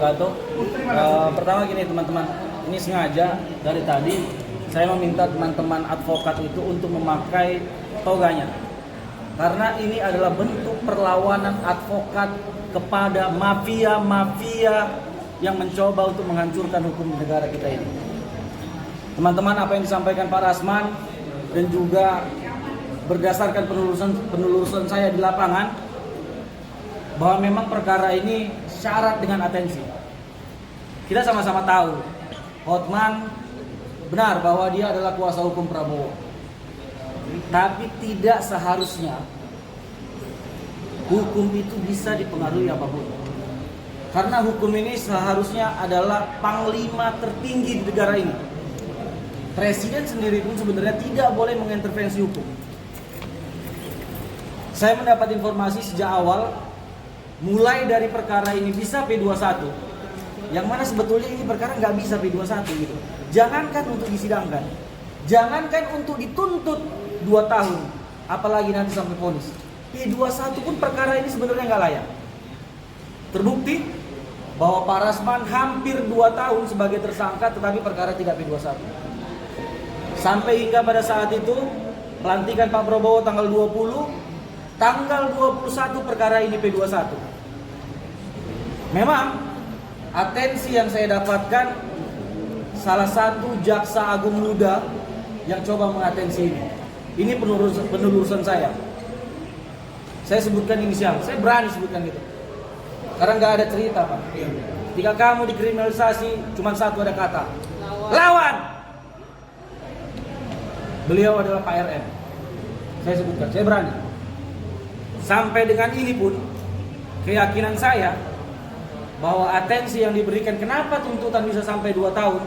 wabarakatuh. Pertama gini teman-teman, ini sengaja dari tadi saya meminta teman-teman advokat itu untuk memakai toganya. Karena ini adalah bentuk perlawanan advokat kepada mafia-mafia yang mencoba untuk menghancurkan hukum di negara kita ini. Teman-teman, apa yang disampaikan Pak Rasman dan juga berdasarkan penelusuran saya di lapangan, bahwa memang perkara ini syarat dengan atensi. Kita sama-sama tahu Hotman benar bahwa dia adalah kuasa hukum Prabowo, tapi tidak seharusnya hukum itu bisa dipengaruhi apapun. Karena hukum ini seharusnya adalah panglima tertinggi di negara ini. Presiden sendiri pun sebenarnya tidak boleh mengintervensi hukum. Saya mendapat informasi sejak awal, mulai dari perkara ini bisa P21, yang mana sebetulnya ini perkara nggak bisa P21 gitu. Jangankan untuk disidangkan, jangankan untuk dituntut 2 tahun, apalagi nanti sampai vonis. P21 pun perkara ini sebenarnya nggak layak. Terbukti bahwa Pak Rasman hampir 2 tahun sebagai tersangka, tetapi perkara tidak P21. Sampai hingga pada saat itu pelantikan Pak Prabowo tanggal 20, tanggal 21 perkara ini P21. Memang atensi yang saya dapatkan salah satu jaksa agung muda yang coba mengatensi ini. Ini penelusuran saya. Saya sebutkan inisial, saya berani sebutkan gitu. Karena nggak ada cerita, Pak. Jika kamu dikriminalisasi, cuma satu ada kata, lawan. Beliau adalah Pak RM. Saya sebutkan, saya berani. Sampai dengan ini pun, keyakinan saya bahwa atensi yang diberikan, kenapa tuntutan bisa sampai 2 tahun,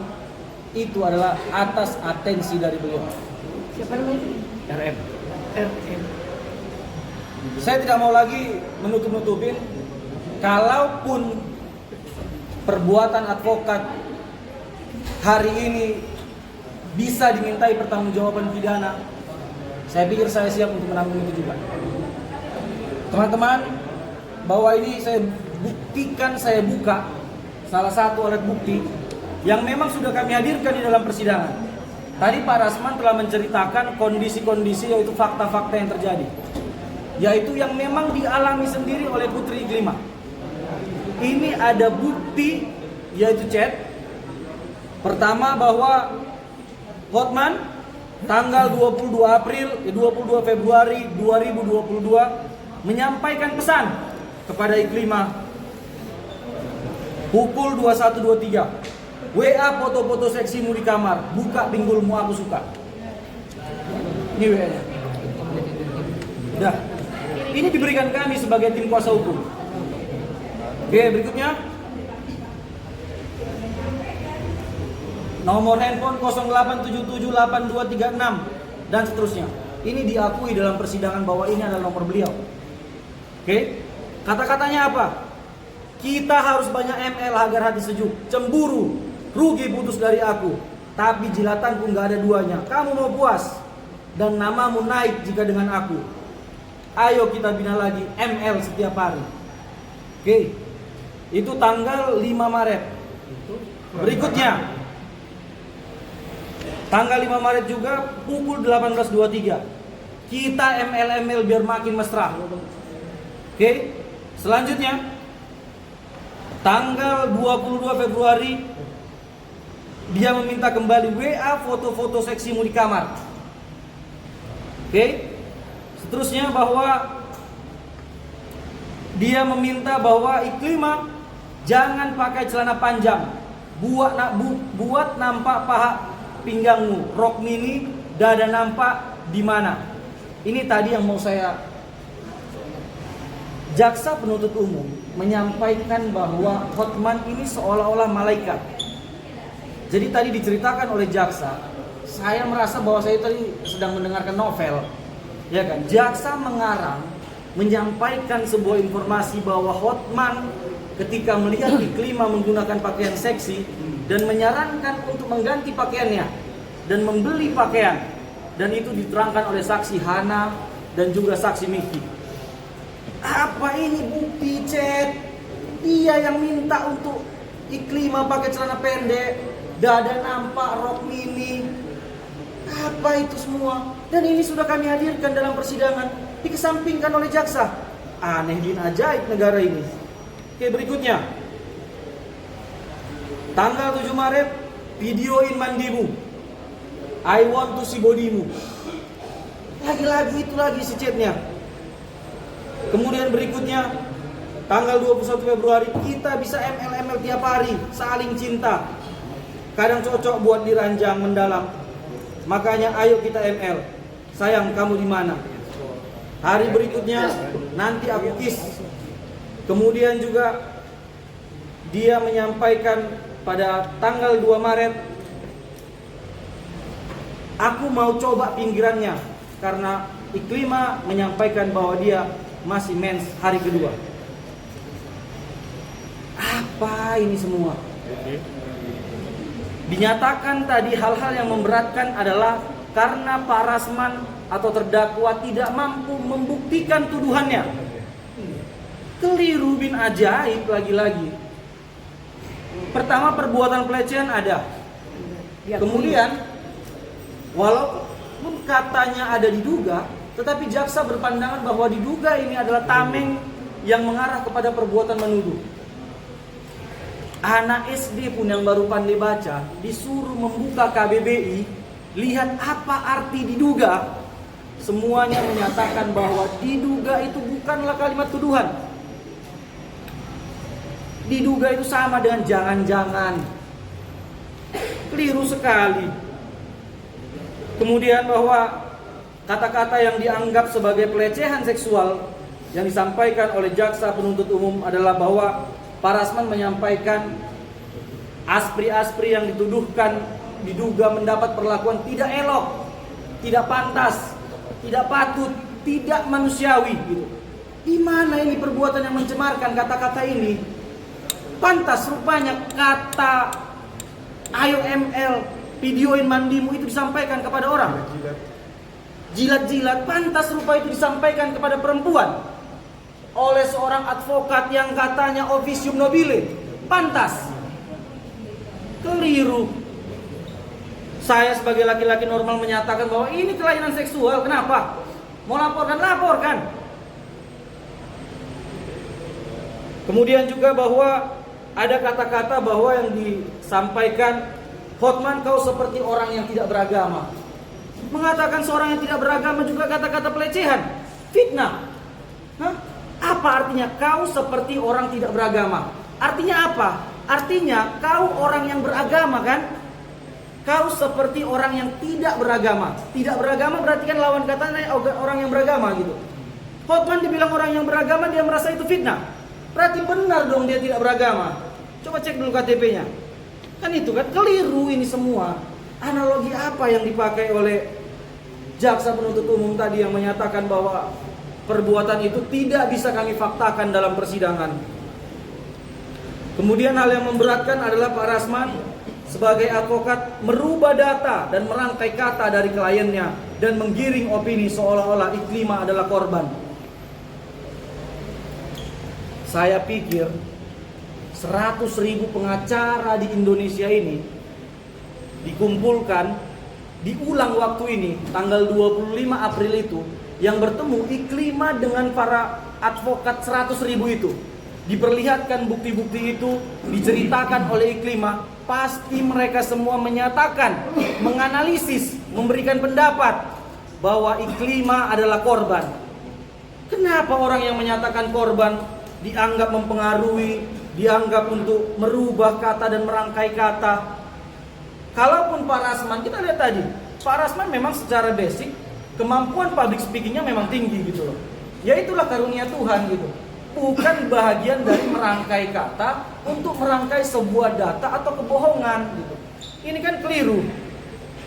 itu adalah atas atensi dari beliau. Siapa namanya? RM. RM. Saya tidak mau lagi menutup-nutupin, kalaupun perbuatan advokat hari ini bisa dimintai pertanggungjawaban pidana, saya pikir saya siap untuk menanggung itu juga. Teman-teman, bahwa ini saya buktikan, saya buka salah satu alat bukti yang memang sudah kami hadirkan di dalam persidangan. Tadi Pak Rasman telah menceritakan kondisi-kondisi, yaitu fakta-fakta yang terjadi, yaitu yang memang dialami sendiri oleh Putri Iklima. Ini ada bukti, yaitu chat. Pertama, bahwa Hotman tanggal 22 Februari 2022 menyampaikan pesan kepada Iklima pukul 21.23, WA foto-foto seksimu di kamar, buka pinggulmu aku suka. Ini WA-nya. Udah. Ini diberikan kami sebagai tim kuasa hukum. Oke, berikutnya nomor handphone 08778236 dan seterusnya. Ini diakui dalam persidangan bahwa ini adalah nomor beliau. Oke? Kata-katanya apa? Kita harus banyak ML agar hati sejuk. Cemburu, rugi putus dari aku, tapi jilatanku nggak ada duanya. Kamu mau puas dan namamu naik jika dengan aku. Ayo kita bina lagi ML setiap hari. Oke? Itu tanggal 5 Maret. Berikutnya tanggal 5 Maret juga pukul 18.23. Kita ML biar makin mesra. Oke. Selanjutnya tanggal 22 Februari dia meminta kembali WA foto-foto seksimu di kamar. Oke. Seterusnya bahwa dia meminta bahwa Iklima jangan pakai celana panjang. Buat nampak paha pinggangmu, rok mini, dada nampak di mana. Ini tadi yang mau saya. Jaksa penuntut umum menyampaikan bahwa Hotman ini seolah-olah malaikat. Jadi tadi diceritakan oleh jaksa, saya merasa bahwa saya tadi sedang mendengarkan novel. Ya kan? Jaksa mengarang, menyampaikan sebuah informasi bahwa Hotman ketika melihat Iklima menggunakan pakaian seksi dan menyarankan untuk mengganti pakaiannya dan membeli pakaian, dan itu diterangkan oleh saksi Hana dan juga saksi Miki. Apa ini bukti chat? Dia yang minta untuk Iklima pakai celana pendek, dada nampak, rok mini. Apa itu semua? Dan ini sudah kami hadirkan dalam persidangan, dikesampingkan oleh jaksa. Aneh bin ajaib negara ini. Oke, berikutnya. Tanggal 7 Maret, videoin mandimu. I want to see bodymu. Lagi-lagi itu lagi si chatnya. Kemudian berikutnya, tanggal 21 Februari, kita bisa ML tiap hari, saling cinta. Kadang cocok buat diranjang mendalam. Makanya ayo kita ML. Sayang, kamu di mana? Hari berikutnya nanti aku kiss. Kemudian juga dia menyampaikan pada tanggal 2 Maret, aku mau coba pinggirannya, karena Iklima menyampaikan bahwa dia masih mens hari kedua. Apa ini semua? Dinyatakan tadi hal-hal yang memberatkan adalah karena Pak Rasman atau terdakwa tidak mampu membuktikan tuduhannya. Keliru bin ajaib lagi-lagi. Pertama, perbuatan pelecehan ada. Kemudian, walaupun katanya ada diduga, tetapi jaksa berpandangan bahwa diduga ini adalah tameng yang mengarah kepada perbuatan menuduh. Anak SD pun yang baru pandai baca disuruh membuka KBBI, lihat apa arti diduga. Semuanya menyatakan bahwa diduga itu bukanlah kalimat tuduhan. Diduga itu sama dengan jangan-jangan. Keliru sekali. Kemudian bahwa kata-kata yang dianggap sebagai pelecehan seksual yang disampaikan oleh jaksa penuntut umum adalah bahwa Pak Rasman menyampaikan aspri-aspri yang dituduhkan diduga mendapat perlakuan tidak elok, tidak pantas, tidak patut, tidak manusiawi gitu. Di mana ini perbuatan yang mencemarkan kata-kata ini? Pantas rupanya kata ayo ML, videoin mandimu itu disampaikan kepada orang. Jilat-jilat, pantas rupa itu disampaikan kepada perempuan oleh seorang advokat yang katanya officium nobile. Pantas. Keliru. Saya sebagai laki-laki normal menyatakan bahwa ini kelainan seksual. Kenapa? Mau laporkan? Laporkan. Kemudian juga bahwa ada kata-kata bahwa yang disampaikan, Hotman kau seperti orang yang tidak beragama. Mengatakan seorang yang tidak beragama juga kata-kata pelecehan, fitnah. Hah? Apa artinya kau seperti orang tidak beragama? Artinya apa? Artinya kau orang yang beragama kan? Kau seperti orang yang tidak beragama. Tidak beragama berarti kan lawan katanya orang yang beragama gitu. Hotman dibilang orang yang beragama, dia merasa itu fitnah. Berarti benar dong dia tidak beragama. Coba cek dulu KTP-nya. Kan itu kan keliru ini semua. Analogi apa yang dipakai oleh jaksa penuntut umum tadi yang menyatakan bahwa perbuatan itu tidak bisa kami faktakan dalam persidangan. Kemudian hal yang memberatkan adalah Pak Rasman sebagai advokat merubah data dan merangkai kata dari kliennya dan menggiring opini seolah-olah Iklima adalah korban. Saya pikir 100.000 pengacara di Indonesia ini dikumpulkan, diulang waktu ini tanggal 25 April itu, yang bertemu Iklima dengan para advokat 100.000 itu, diperlihatkan bukti-bukti itu, diceritakan oleh Iklima, pasti mereka semua menyatakan, menganalisis, memberikan pendapat bahwa Iklima adalah korban. Kenapa orang yang menyatakan korban dianggap mempengaruhi, dianggap untuk merubah kata dan merangkai kata? Kalaupun Pak Rasman, kita lihat tadi, Pak Rasman memang secara basic kemampuan public speakingnya memang tinggi gitu loh. Ya itulah karunia Tuhan gitu. Bukan bahagian dari merangkai kata untuk merangkai sebuah data atau kebohongan gitu. Ini kan keliru.